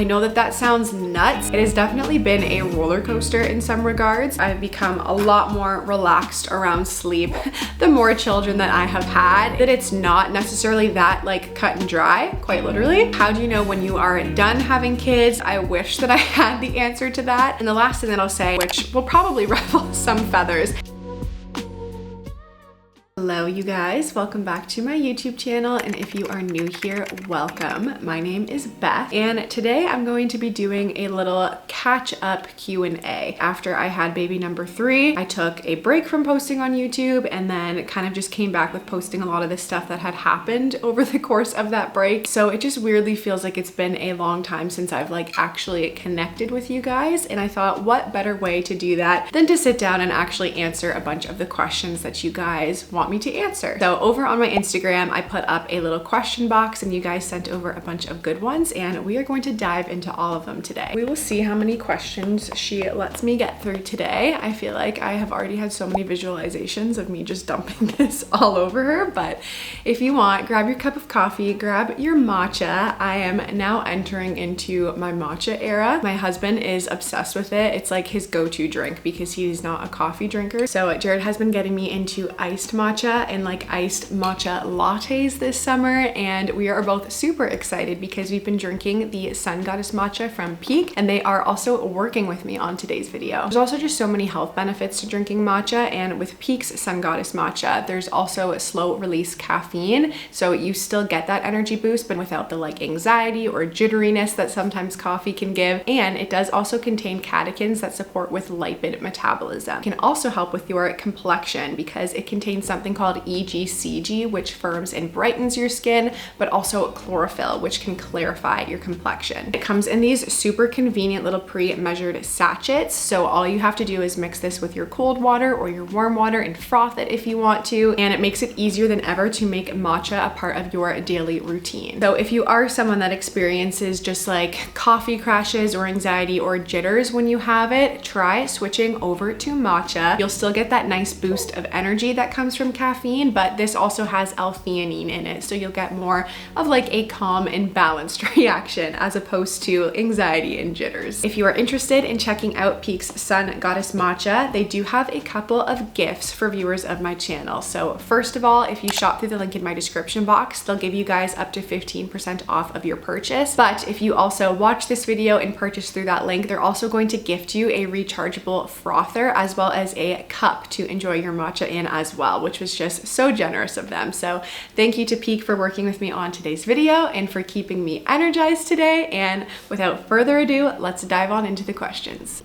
I know that that sounds nuts. It has definitely been a roller coaster in some regards. I've become a lot more relaxed around sleep the more children that I have had, that it's not necessarily that like cut and dry, quite literally. How do you know when you are done having kids? I wish that I had the answer to that. And the last thing that I'll say, which will probably ruffle some feathers. Hello you guys, welcome back to my YouTube channel, and if you are new here, welcome. My name is Beth, and today I'm going to be doing a little catch-up Q&A. After I had baby number 3, I took a break from posting on YouTube and then kind of just came back with posting a lot of the stuff that had happened over the course of that break. So it just weirdly feels like it's been a long time since I've like actually connected with you guys, and I thought what better way to do that than to sit down and actually answer a bunch of the questions that you guys want me to answer. So over on my Instagram, I put up a little question box and you guys sent over a bunch of good ones, and we are going to dive into all of them today. We will see how many questions she lets me get through today. I feel like I have already had so many visualizations of me just dumping this all over her, but if you want, grab your cup of coffee, grab your matcha. I am now entering into my matcha era. My husband is obsessed with it. It's like his go-to drink because he's not a coffee drinker. So Jared has been getting me into iced matcha and like iced matcha lattes this summer, and we are both super excited because we've been drinking the Sun Goddess matcha from Peak, and they are also working with me on today's video. There's also just so many health benefits to drinking matcha, and with Peak's Sun Goddess matcha, there's also a slow release caffeine, so you still get that energy boost but without the like anxiety or jitteriness that sometimes coffee can give, and it does also contain catechins that support with lipid metabolism. It can also help with your complexion because it contains something called EGCG, which firms and brightens your skin, but also chlorophyll, which can clarify your complexion. It comes in these super convenient little pre-measured sachets, so all you have to do is mix this with your cold water or your warm water and froth it if you want to, and it makes it easier than ever to make matcha a part of your daily routine. So if you are someone that experiences just like coffee crashes or anxiety or jitters when you have it, try switching over to matcha. You'll still get that nice boost of energy that comes from caffeine, but this also has L-theanine in it, so you'll get more of like a calm and balanced reaction as opposed to anxiety and jitters. If you are interested in checking out Peak's Sun Goddess matcha, they do have a couple of gifts for viewers of my channel. So first of all, if you shop through the link in my description box, they'll give you guys up to 15% off of your purchase. But if you also watch this video and purchase through that link, they're also going to gift you a rechargeable frother as well as a cup to enjoy your matcha in as well, which was just so generous of them. So thank you to Peak for working with me on today's video and for keeping me energized today. And without further ado, let's dive on into the questions.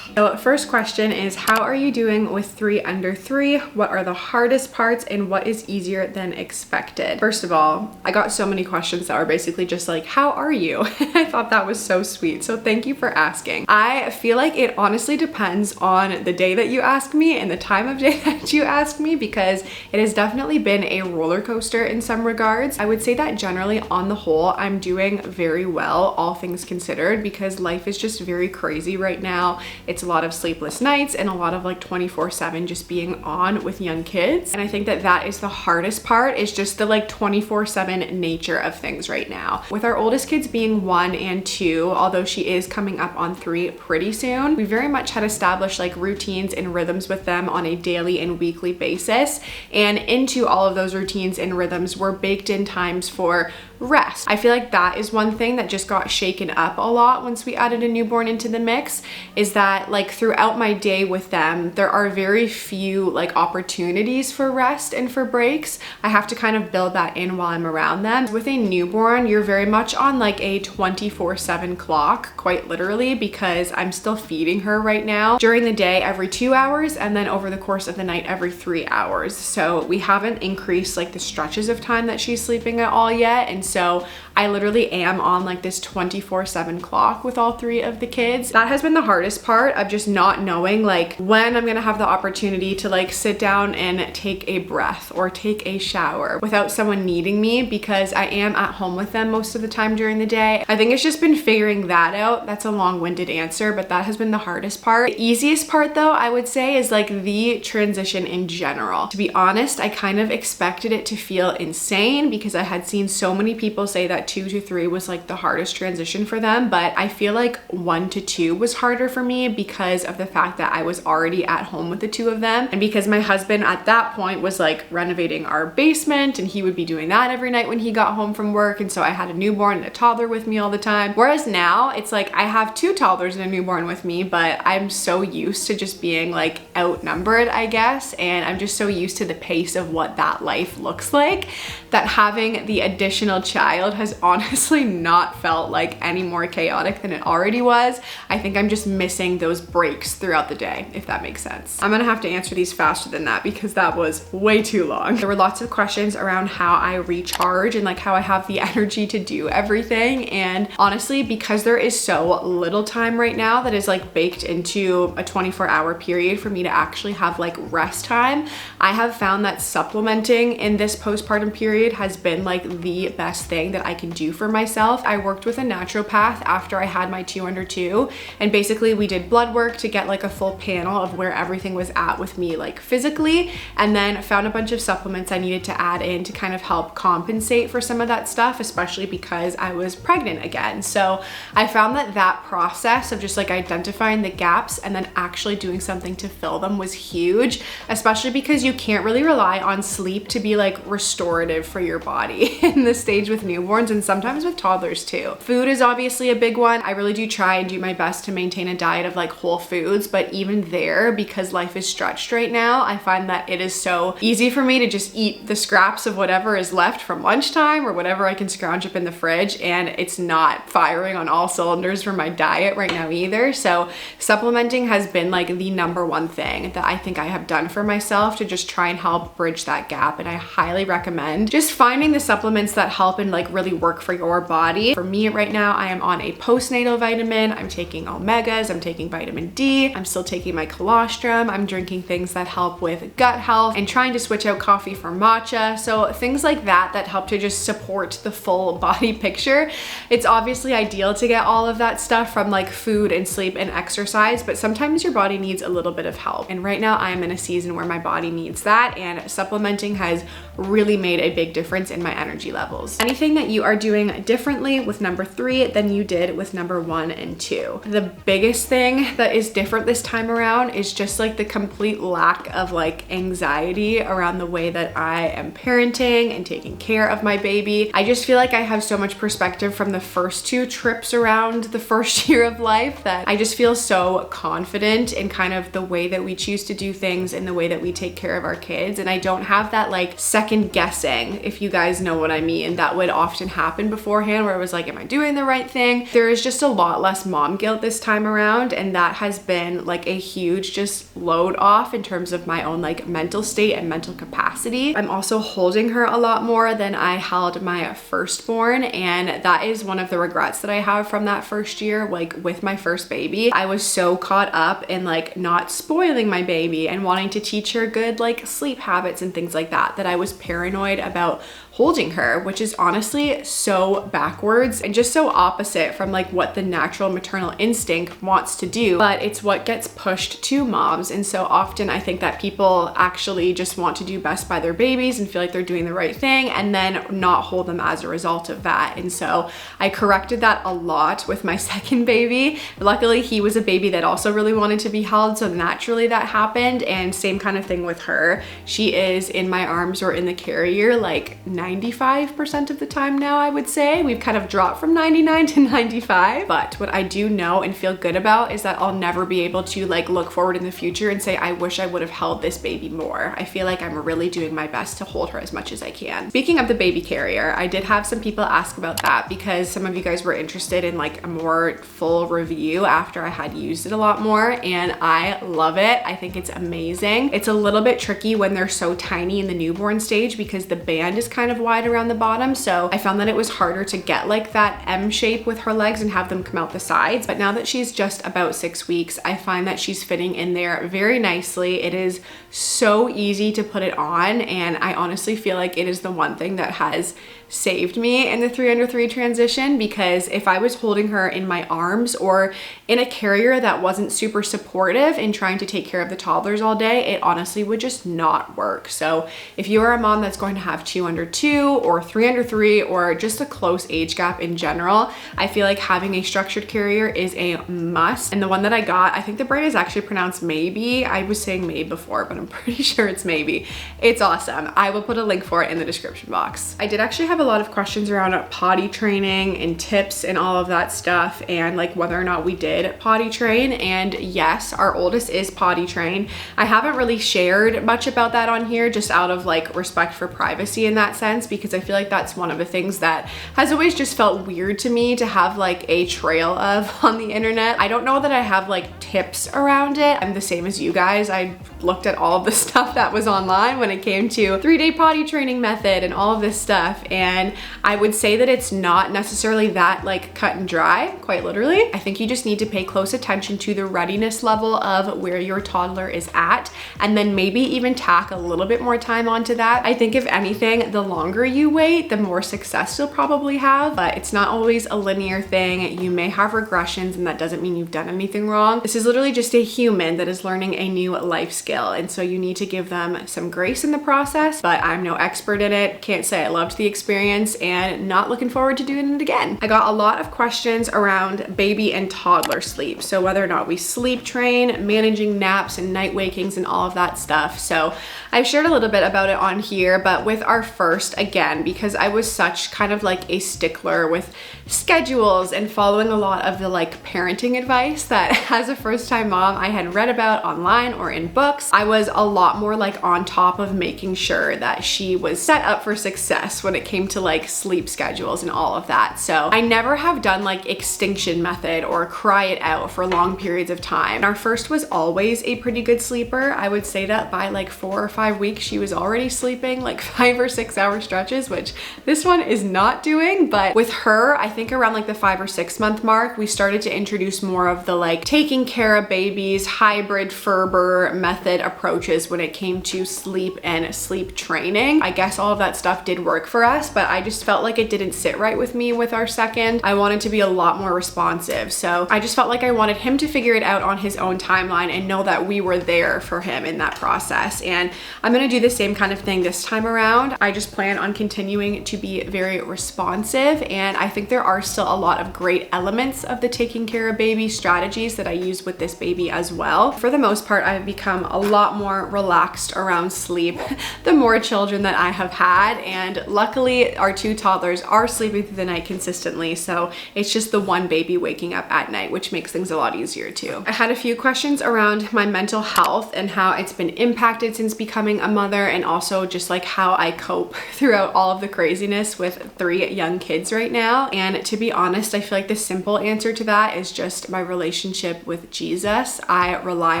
So first question is, how are you doing with 3 under 3? What are the hardest parts and what is easier than expected? First of all, I got so many questions that were basically just like, how are you? I thought that was so sweet. So thank you for asking. I feel like it honestly depends on the day that you ask me and the time of day that you ask me, because it has definitely been a roller coaster in some regards. I would say that generally on the whole, I'm doing very well, all things considered, because life is just very crazy right now. It's a lot of sleepless nights and a lot of like 24/7 just being on with young kids. And I think that that is the hardest part, is just the like 24/7 nature of things right now. With our oldest kids being 1 and 2, although she is coming up on 3 pretty soon, we very much had established like routines and rhythms with them on a daily and weekly basis. And into all of those routines and rhythms were baked in times for rest. I feel like that is one thing that just got shaken up a lot once we added a newborn into the mix, is that like throughout my day with them, there are very few like opportunities for rest and for breaks. I have to kind of build that in while I'm around them. With a newborn, you're very much on like a 24/7 clock, quite literally, because I'm still feeding her right now during the day every 2 hours, and then over the course of the night every 3 hours. So we haven't increased like the stretches of time that she's sleeping at all yet, and so I literally am on like this 24/7 clock with all 3 of the kids. That has been the hardest part, of just not knowing like when I'm gonna have the opportunity to like sit down and take a breath or take a shower without someone needing me, because I am at home with them most of the time during the day. I think it's just been figuring that out. That's a long-winded answer, but that has been the hardest part. The easiest part though, I would say, is like the transition in general. To be honest, I kind of expected it to feel insane because I had seen so many people say that that 2 to 3 was like the hardest transition for them, but I feel like 1 to 2 was harder for me because of the fact that I was already at home with the two of them, and because my husband at that point was like renovating our basement and he would be doing that every night when he got home from work, and so I had a newborn and a toddler with me all the time. Whereas now it's like I have 2 toddlers and a newborn with me, but I'm so used to just being like outnumbered, I guess, and I'm just so used to the pace of what that life looks like that having the additional child has honestly not felt like any more chaotic than it already was. I think I'm just missing those breaks throughout the day, if that makes sense. I'm gonna have to answer these faster than that because that was way too long. There were lots of questions around how I recharge and like how I have the energy to do everything, and honestly, because there is so little time right now that is like baked into a 24-hour period for me to actually have like rest time, I have found that supplementing in this postpartum period has been like the best thing that I can do for myself. I worked with a naturopath after I had my 2 under 2, and basically we did blood work to get like a full panel of where everything was at with me like physically, and then found a bunch of supplements I needed to add in to kind of help compensate for some of that stuff, especially because I was pregnant again. So I found that that process of just like identifying the gaps and then actually doing something to fill them was huge, especially because you can't really rely on sleep to be like restorative for your body in this stage with newborns and sometimes with toddlers too. Food is obviously a big one. I really do try and do my best to maintain a diet of like whole foods, but even there, because life is stretched right now, I find that it is so easy for me to just eat the scraps of whatever is left from lunchtime or whatever I can scrounge up in the fridge, and it's not firing on all cylinders for my diet right now either. So supplementing has been like the #1 thing that I think I have done for myself to just try and help bridge that gap, and I highly recommend just finding the supplements that help and like really work for your body. For me right now, I am on a postnatal vitamin, I'm taking omegas, I'm taking vitamin D, I'm still taking my colostrum, I'm drinking things that help with gut health and trying to switch out coffee for matcha. So things like that that help to just support the full body picture. It's obviously ideal to get all of that stuff from like food and sleep and exercise, but sometimes your body needs a little bit of help. And right now I am in a season where my body needs that, and supplementing has really made a big difference in my energy levels. Anything that you are doing differently with #3 than you did with #1 and 2? The biggest thing that is different this time around is just like the complete lack of like anxiety around the way that I am parenting and taking care of my baby. I just feel like I have so much perspective from the first 2 trips around the first year of life that I just feel so confident in kind of the way that we choose to do things and the way that we take care of our kids, and I don't have that like second guessing, if you guys know what I mean, that would often happen beforehand where I was like, am I doing the right thing? There is just a lot less mom guilt this time around, and that has been like a huge just load off in terms of my own like mental state and mental capacity. I'm also holding her a lot more than I held my firstborn, and that is one of the regrets that I have from that first year, like with my first baby. I was so caught up in like not spoiling my baby and wanting to teach her good like sleep habits and things like that, that I was paranoid about holding her, which is honestly so backwards and just so opposite from like what the natural maternal instinct wants to do, but it's what gets pushed to moms. And so often I think that people actually just want to do best by their babies and feel like they're doing the right thing and then not hold them as a result of that. And so I corrected that a lot with my second baby. Luckily, he was a baby that also really wanted to be held, so naturally that happened. And same kind of thing with her. She is in my arms or in the carrier like 95% of the time now, I would say. We've kind of dropped from 99 to 95. But what I do know and feel good about is that I'll never be able to like look forward in the future and say, I wish I would have held this baby more. I feel like I'm really doing my best to hold her as much as I can. Speaking of the baby carrier, I did have some people ask about that because some of you guys were interested in like a more full review after I had used it a lot more, and I love it. I think it's amazing. It's a little bit tricky when they're so tiny in the newborn stage because the band is kind of wide around the bottom, so I found that it was harder to get like that M shape with her legs and have them come out the sides. But now that she's just about 6 weeks, I find that she's fitting in there very nicely. It is so easy to put it on, and I honestly feel like it is the one thing that has saved me in the 3 under 3 transition, because if I was holding her in my arms or in a carrier that wasn't super supportive in trying to take care of the toddlers all day, it honestly would just not work. So if you are a mom that's going to have 2 under 2 or 3 under 3 or just a close age gap in general, I feel like having a structured carrier is a must. And the one that I got, I think the brand is actually pronounced Maybe. I was saying May before, but I'm pretty sure it's Maybe. It's awesome. I will put a link for it in the description box. I did actually have a lot of questions around potty training and tips and all of that stuff, and like whether or not we did potty train. And yes, our oldest is potty trained. I haven't really shared much about that on here, just out of like respect for privacy in that sense, because I feel like that's one of the things that has always just felt weird to me to have like a trail of on the internet. I don't know that I have like tips around it. I'm the same as you guys. I looked at all of the stuff that was online when it came to 3-day potty training method and all of this stuff, and I would say that it's not necessarily that like cut and dry, quite literally. I think you just need to pay close attention to the readiness level of where your toddler is at, and then maybe even tack a little bit more time onto that. I think if anything, the longer you wait, the more success you'll probably have, but it's not always a linear thing. You may have regressions, and that doesn't mean you've done anything wrong. This is literally just a human that is learning a new life skill, and so you need to give them some grace in the process, but I'm no expert in it. Can't say I loved the experience, and not looking forward to doing it again. I got a lot of questions around baby and toddler sleep, so whether or not we sleep train, managing naps and night wakings and all of that stuff. So I've shared a little bit about it on here, but with our first, again, because I was such kind of like a stickler with schedules and following a lot of the like parenting advice that as a first-time mom I had read about online or in books, I was a lot more like on top of making sure that she was set up for success when it came to like sleep schedules and all of that. So I never have done like extinction method or cry it out for long periods of time. Our first was always a pretty good sleeper. I would say that by like 4 or 5 weeks she was already sleeping like 5 or 6 hour stretches, which this one is not doing. But with her, I think around like the 5 or 6 month mark, we started to introduce more of the like taking care of babies, hybrid Ferber method approaches when it came to sleep and sleep training. I guess all of that stuff did work for us, but I just felt like it didn't sit right with me with our second. I wanted to be a lot more responsive. So I just felt like I wanted him to figure it out on his own timeline and know that we were there for him in that process. And I'm gonna do the same kind of thing this time around. I just plan on continuing to be very responsive, and I think there are still a lot of great elements of the taking care of baby strategies that I use with this baby as well. For the most part, I've become a lot more relaxed around sleep the more children that I have had, and luckily our 2 toddlers are sleeping through the night consistently, so it's just the one baby waking up at night, which makes things a lot easier too. I had a few questions around my mental health and how it's been impacted since becoming a mother, and also just like how I cope throughout all of the craziness with 3 young kids right now. And to be honest, I feel like the simple answer to that is just my relationship with Jesus. I rely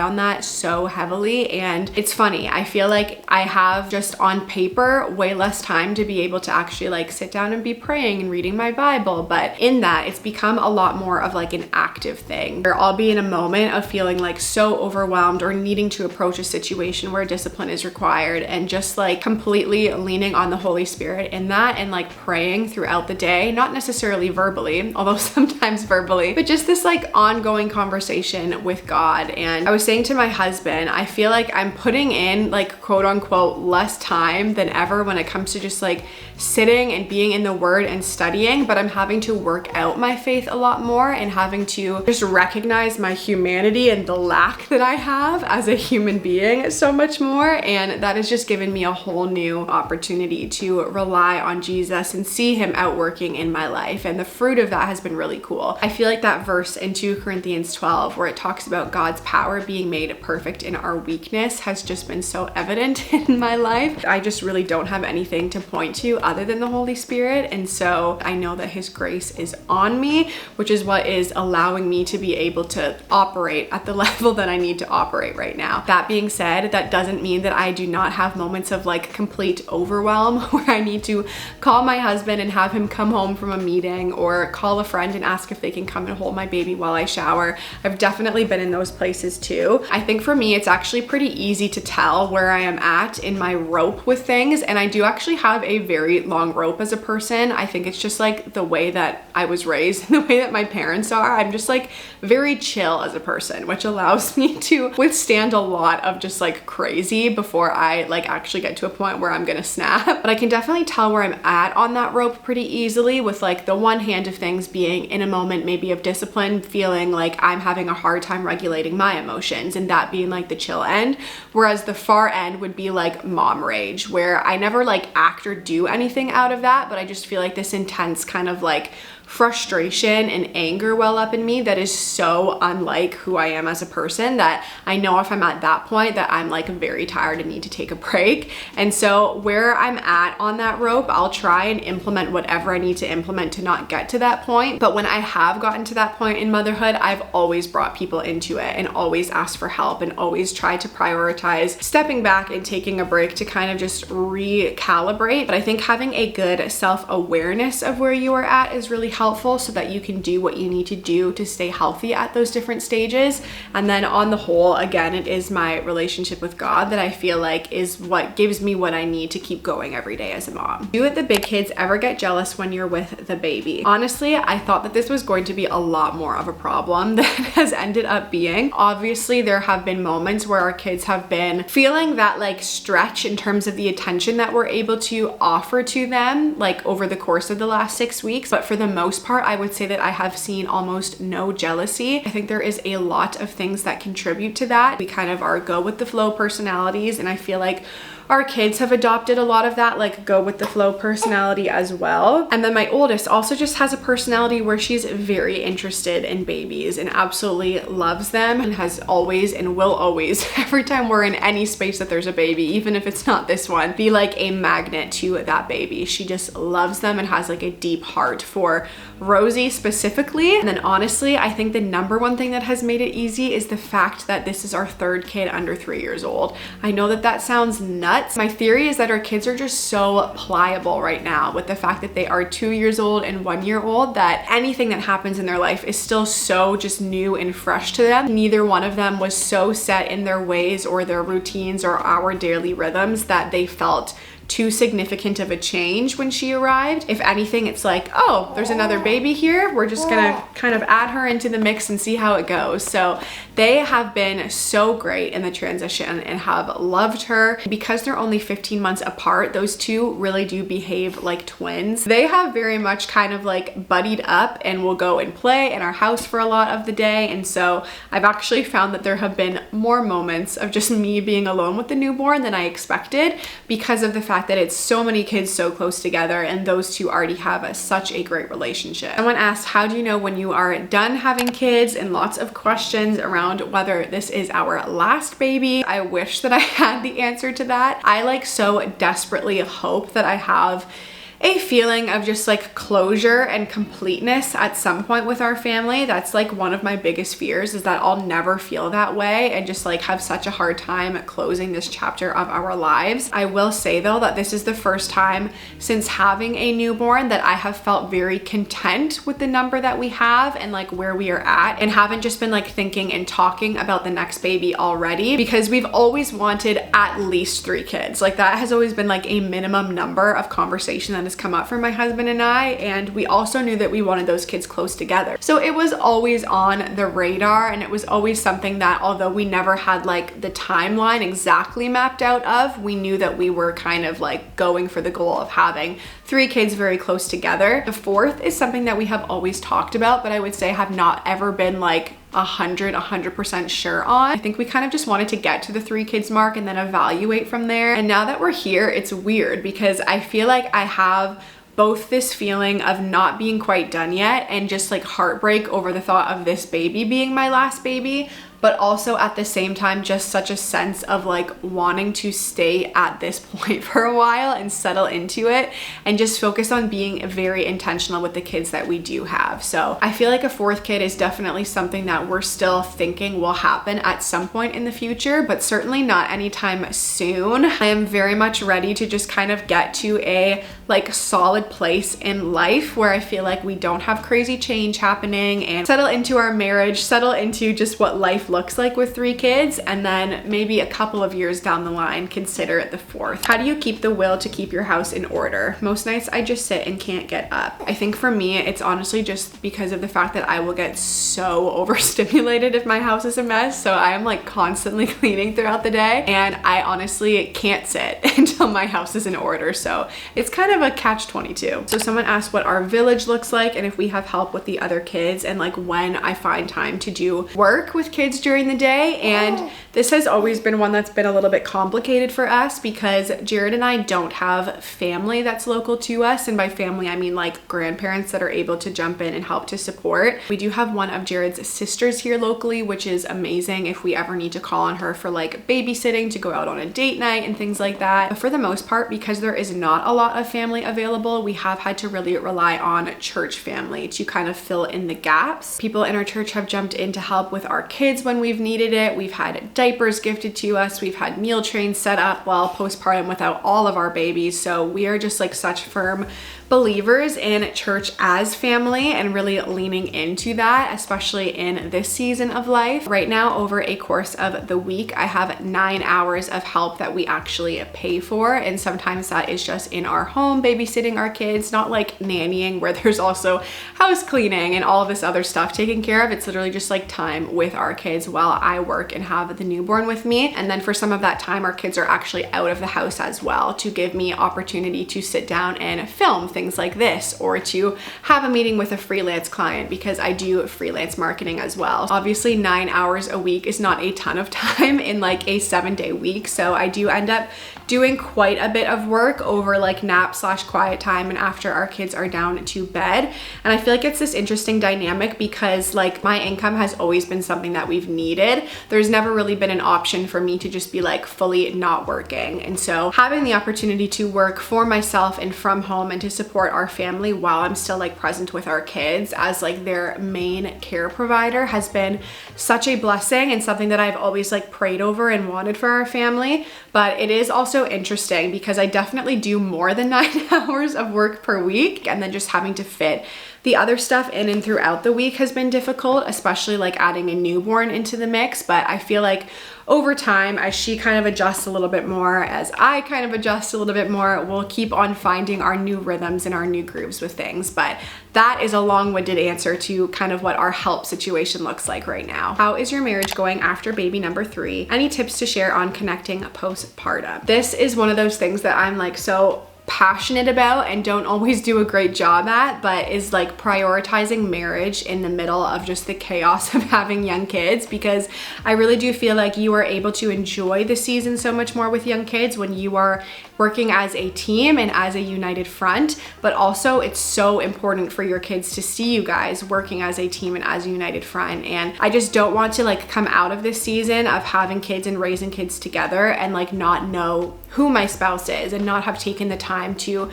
on that so heavily, and it's funny, I feel like I have just on paper way less time to be able to actually like sit down and be praying and reading my Bible, but in that it's become a lot more of like an active thing where I'll be in a moment of feeling like so overwhelmed or needing to approach a situation where discipline is required, and just like completely leaning on the Holy Spirit in that and like praying throughout the day, not necessarily verbally, although sometimes verbally, but just this like ongoing conversation with God. And I was saying to my husband, I feel like I'm putting in like quote unquote less time than ever when it comes to just like sitting and being in the Word and studying, but I'm having to work out my faith a lot more and having to just recognize my humanity and the lack that I have as a human being so much more. And that has just given me a whole new opportunity to rely on Jesus and see him outworking in my life, and the fruit of that has been really cool. I feel like that verse in 2 Corinthians 12 where it talks about God's power being made perfect in our weakness has just been so evident in my life. I just really don't have anything to point to other than the Holy Spirit, and so I know that his grace is on me, which is what is allowing me to be able to operate at the level that I need to operate right now. That being said, that doesn't mean that I do not have moments of like complete overwhelm where I need to call my husband and have him come home from a meeting, or call a friend and ask if they can come and hold my baby while I shower. I've definitely definitely been in those places too. I think for me, it's actually pretty easy to tell where I am at in my rope with things. And I do actually have a very long rope as a person. I think it's just like the way that I was raised and the way that my parents are. I'm just like very chill as a person, which allows me to withstand a lot of just like crazy before I like actually get to a point where I'm gonna snap. But I can definitely tell where I'm at on that rope pretty easily, with like the one hand of things being in a moment maybe of discipline, feeling like I'm having a hard time regulating my emotions, and that being like the chill end. Whereas the far end would be like mom rage, where I never like act or do anything out of that, but I just feel like this intense kind of like frustration and anger well up in me that is so unlike who I am as a person, that I know if I'm at that point that I'm like very tired and need to take a break. And so where I'm at on that rope, I'll try and implement whatever I need to implement to not get to that point. But when I have gotten to that point in motherhood, I've always brought people into it and always asked for help and always tried to prioritize stepping back and taking a break to kind of just recalibrate. But I think having a good self-awareness of where you are at is really helpful, so that you can do what you need to do to stay healthy at those different stages. And then on the whole, again, it is my relationship with God that I feel like is what gives me what I need to keep going every day as a mom. Do the big kids ever get jealous when you're with the baby? Honestly, I thought that this was going to be a lot more of a problem than it has ended up being. Obviously, there have been moments where our kids have been feeling that like stretch in terms of the attention that we're able to offer to them like over the course of the last 6 weeks. But for the most part, I would say that I have seen almost no jealousy. I think there is a lot of things that contribute to that. We kind of are go with the flow personalities, and I feel like our kids have adopted a lot of that like go with the flow personality as well. And then my oldest also just has a personality where she's very interested in babies and absolutely loves them, and has always and will always, every time we're in any space that there's a baby, even if it's not this one, be like a magnet to that baby. She just loves them and has like a deep heart for Rosie specifically. And then honestly, I think the number one thing that has made it easy is the fact that this is our third kid under 3 years old. I know that that sounds nuts. My theory is that our kids are just so pliable right now with the fact that they are 2 years old and 1 year old, that anything that happens in their life is still so just new and fresh to them. Neither one of them was so set in their ways or their routines or our daily rhythms that they felt too significant of a change when she arrived. If anything, it's like, oh, there's another baby here. We're just gonna kind of add her into the mix and see how it goes. So they have been so great in the transition and have loved her. Because they're only 15 months apart, those two really do behave like twins. They have very much kind of like buddied up and will go and play in our house for a lot of the day. And so I've actually found that there have been more moments of just me being alone with the newborn than I expected, because of the fact that it's so many kids so close together, and those two already have such a great relationship. Someone asked, how do you know when you are done having kids? And lots of questions around whether this is our last baby. I wish that I had the answer to that. I like so desperately hope that I have a feeling of just like closure and completeness at some point with our family. That's like one of my biggest fears, is that I'll never feel that way and just like have such a hard time closing this chapter of our lives. I will say though that this is the first time since having a newborn that I have felt very content with the number that we have and like where we are at, and haven't just been like thinking and talking about the next baby already, because we've always wanted at least 3 kids. Like that has always been like a minimum number of conversation that has come up for my husband and I, and we also knew that we wanted those kids close together. So it was always on the radar, and it was always something that, although we never had like the timeline exactly mapped out of, we knew that we were kind of like going for the goal of having 3 kids very close together. The 4th is something that we have always talked about, but I would say have not ever been like 100% sure on. I think we kind of just wanted to get to the 3 kids mark and then evaluate from there. And now that we're here, it's weird because I feel like I have both this feeling of not being quite done yet and just like heartbreak over the thought of this baby being my last baby. but also at the same time just such a sense of like wanting to stay at this point for a while and settle into it and just focus on being very intentional with the kids that we do have. So I feel like a fourth kid is definitely something that we're still thinking will happen at some point in the future, but certainly not anytime soon. I am very much ready to just kind of get to a like solid place in life where I feel like we don't have crazy change happening and settle into our marriage, settle into just what life looks like with 3 kids, and then maybe a couple of years down the line consider the fourth. How do you keep the will to keep your house in order? Most nights I just sit and can't get up. I think for me it's honestly just because of the fact that I will get so overstimulated if my house is a mess, so I am like constantly cleaning throughout the day and I honestly can't sit until my house is in order. So it's kind of a catch-22. So someone asked what our village looks like and if we have help with the other kids and like when I find time to do work with kids during the day. And this has always been one that's been a little bit complicated for us because Jared and I don't have family that's local to us, and by family I mean like grandparents that are able to jump in and help to support. We do have one of Jared's sisters here locally, which is amazing if we ever need to call on her for like babysitting, to go out on a date night and things like that. But for the most part, because there is not a lot of family available, we have had to really rely on church family to kind of fill in the gaps. People in our church have jumped in to help with our kids when we've needed it. We've had diapers gifted to us. We've had meal trains set up while postpartum without all of our babies. So we are just like such firm believers in church as family and really leaning into that, especially in this season of life. Right now, over a course of the week, I have 9 hours of help that we actually pay for, and sometimes that is just in our home babysitting our kids, not like nannying where there's also house cleaning and all of this other stuff taken care of. It's literally just like time with our kids while I work and have the newborn with me. And then for some of that time, our kids are actually out of the house as well, to give me opportunity to sit down and film things like this, or to have a meeting with a freelance client because I do freelance marketing as well. Obviously 9 hours a week is not a ton of time in like a 7-day week, so I do end up doing quite a bit of work over like nap/quiet time and after our kids are down to bed. And I feel like it's this interesting dynamic because like my income has always been something that we've needed. There's never really been an option for me to just be like fully not working. And so having the opportunity to work for myself and from home and to support our family while I'm still like present with our kids as like their main care provider has been such a blessing and something that I've always like prayed over and wanted for our family. But it is also interesting because I definitely do more than 9 hours of work per week, and then just having to fit the other stuff in and throughout the week has been difficult, especially like adding a newborn into the mix. But I feel like over time, as she kind of adjusts a little bit more, as I kind of adjust a little bit more, we'll keep on finding our new rhythms and our new grooves with things. But that is a long-winded answer to kind of what our help situation looks like right now. How is your marriage going after baby number 3? Any tips to share on connecting postpartum? This is one of those things that I'm like so passionate about and don't always do a great job at, but is like prioritizing marriage in the middle of just the chaos of having young kids, because I really do feel like you are able to enjoy the season so much more with young kids when you are working as a team and as a united front. But also it's so important for your kids to see you guys working as a team and as a united front. And I just don't want to like come out of this season of having kids and raising kids together and like not know who my spouse is and not have taken the time to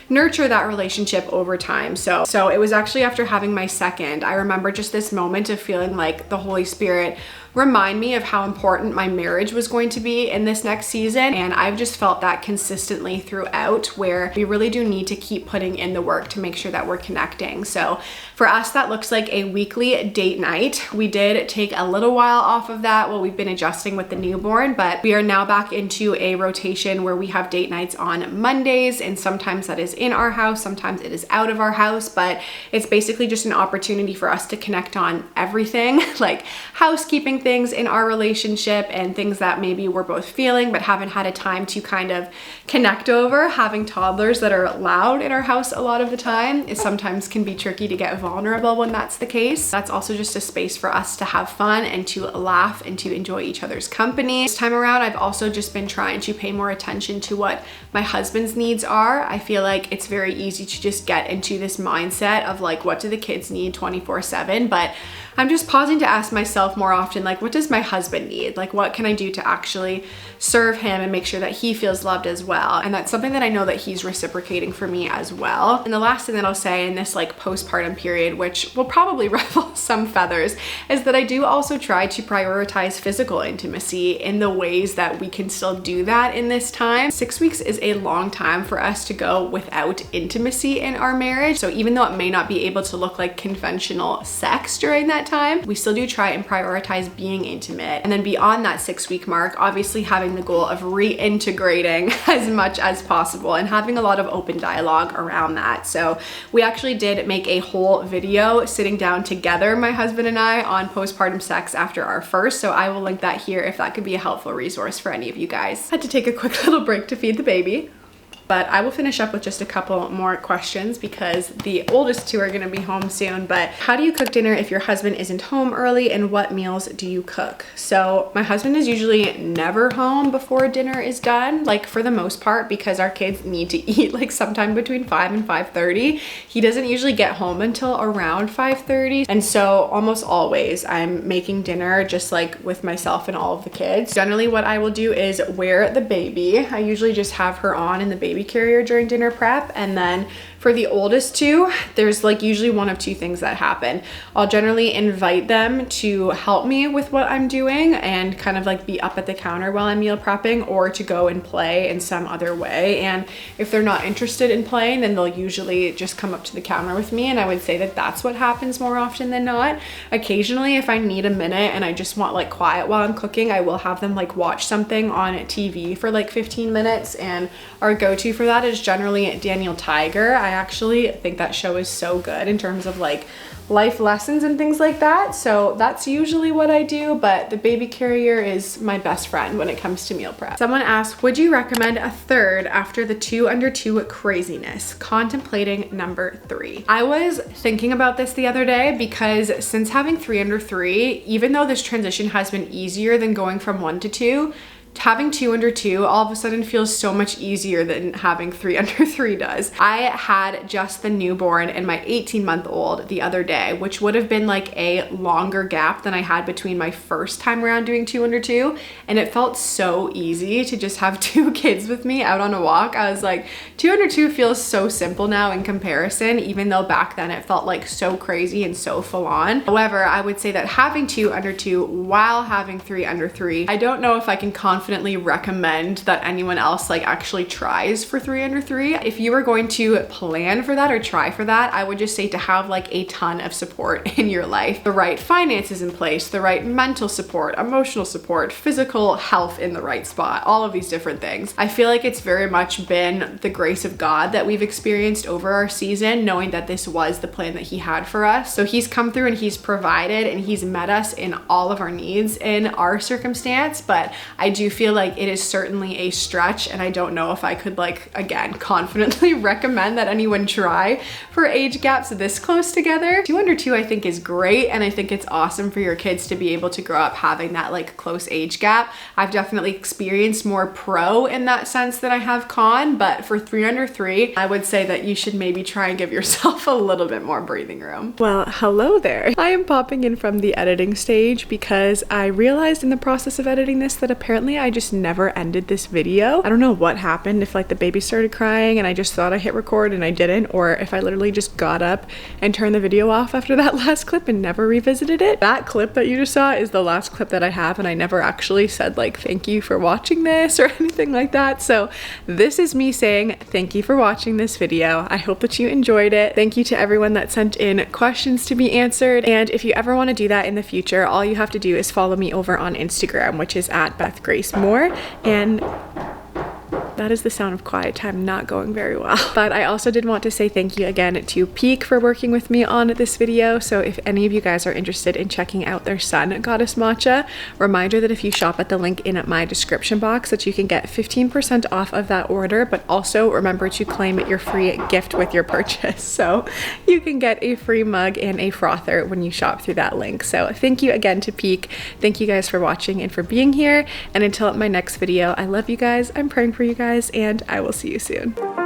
nurture that relationship over time. So it was actually after having my second, I remember just this moment of feeling like the Holy Spirit remind me of how important my marriage was going to be in this next season. And I've just felt that consistently throughout, where we really do need to keep putting in the work to make sure that we're connecting. So for us, that looks like a weekly date night. We did take a little while off of that while we've been adjusting with the newborn, but we are now back into a rotation where we have date nights on Mondays, and sometimes that is in our house, sometimes it is out of our house, but it's basically just an opportunity for us to connect on everything, like housekeeping things in our relationship and things that maybe we're both feeling but haven't had a time to kind of connect over. Having toddlers that are loud in our house a lot of the time, it sometimes can be tricky to get vulnerable when that's the case. That's also just a space for us to have fun and to laugh and to enjoy each other's company. This time around, I've also just been trying to pay more attention to what my husband's needs are. I feel like it's very easy to just get into this mindset of like, what do the kids need 24/7? But I'm just pausing to ask myself more often, like, what does my husband need? Like, what can I do to actually serve him and make sure that he feels loved as well? And that's something that I know that he's reciprocating for me as well. And the last thing that I'll say in this like postpartum period, which will probably ruffle some feathers, is that I do also try to prioritize physical intimacy in the ways that we can still do that in this time. 6 weeks is a long time for us to go without intimacy in our marriage. So even though it may not be able to look like conventional sex during that time, we still do try and prioritize being intimate. And then beyond that 6-week mark, obviously having the goal of reintegrating as much as possible and having a lot of open dialogue around that. So we actually did make a whole video sitting down together, my husband and I, on postpartum sex after our first. So I will link that here if that could be a helpful resource for any of you guys. Had to take a quick little break to feed the baby. But I will finish up with just a couple more questions because the oldest two are gonna be home soon. But how do you cook dinner if your husband isn't home early, and what meals do you cook? So my husband is usually never home before dinner is done, like for the most part, because our kids need to eat like sometime between 5 and 5:30. He doesn't usually get home until around 5:30. And so almost always I'm making dinner just like with myself and all of the kids. Generally what I will do is wear the baby. I usually just have her on in the baby carrier during dinner prep, and then for the oldest two, there's like usually one of two things that happen. I'll generally invite them to help me with what I'm doing and kind of like be up at the counter while I'm meal prepping, or to go and play in some other way. And if they're not interested in playing, then they'll usually just come up to the counter with me, and I would say that that's what happens more often than not. Occasionally, if I need a minute and I just want like quiet while I'm cooking, I will have them like watch something on TV for like 15 minutes, and our go-to for that is generally Daniel Tiger. I actually think that show is so good in terms of like life lessons and things like that. So that's usually what I do, but the baby carrier is my best friend when it comes to meal prep. Someone asked, would you recommend a third after the 2 under 2 craziness? Contemplating number 3. I was thinking about this the other day because since having 3 under 3, even though this transition has been easier than going from 1 to 2, having 2 under 2 all of a sudden feels so much easier than having 3 under 3 does. I had just the newborn and my 18-month-old the other day, which would have been like a longer gap than I had between my first time around doing 2 under 2. And it felt so easy to just have 2 kids with me out on a walk. I was like, 2 under 2 feels so simple now in comparison, even though back then it felt like so crazy and so full on. However, I would say that having 2 under 2 while having 3 under 3, I don't know if I can confidently recommend that anyone else like actually tries for 3 under 3. If you were going to plan for that or try for that, I would just say to have like a ton of support in your life. The right finances in place, the right mental support, emotional support, physical health in the right spot, all of these different things. I feel like it's very much been the grace of God that we've experienced over our season, knowing that this was the plan that he had for us. So he's come through and he's provided and he's met us in all of our needs in our circumstance. But I do feel like it is certainly a stretch, and I don't know if I could like, again, confidently recommend that anyone try for age gaps this close together. 2 under 2 I think is great, and I think it's awesome for your kids to be able to grow up having that like close age gap. I've definitely experienced more pro in that sense than I have con, but for 3 under 3, I would say that you should maybe try and give yourself a little bit more breathing room. Well, hello there. I am popping in from the editing stage because I realized in the process of editing this that apparently I just never ended this video. I don't know what happened, if like the baby started crying and I just thought I hit record and I didn't, or if I literally just got up and turned the video off after that last clip and never revisited it. That clip that you just saw is the last clip that I have, and I never actually said like thank you for watching this or anything like that. So this is me saying thank you for watching this video. I hope that you enjoyed it. Thank you to everyone that sent in questions to be answered, and if you ever want to do that in the future, all you have to do is follow me over on Instagram, which is at Beth Grace Moore. And that is the sound of quiet time not going very well. But I also did want to say thank you again to Peak for working with me on this video. So if any of you guys are interested in checking out their son, Goddess Matcha, reminder that if you shop at the link in my description box that you can get 15% off of that order, but also remember to claim your free gift with your purchase. So you can get a free mug and a frother when you shop through that link. So thank you again to Peak. Thank you guys for watching and for being here. And until my next video, I love you guys. I'm praying for you guys, and I will see you soon.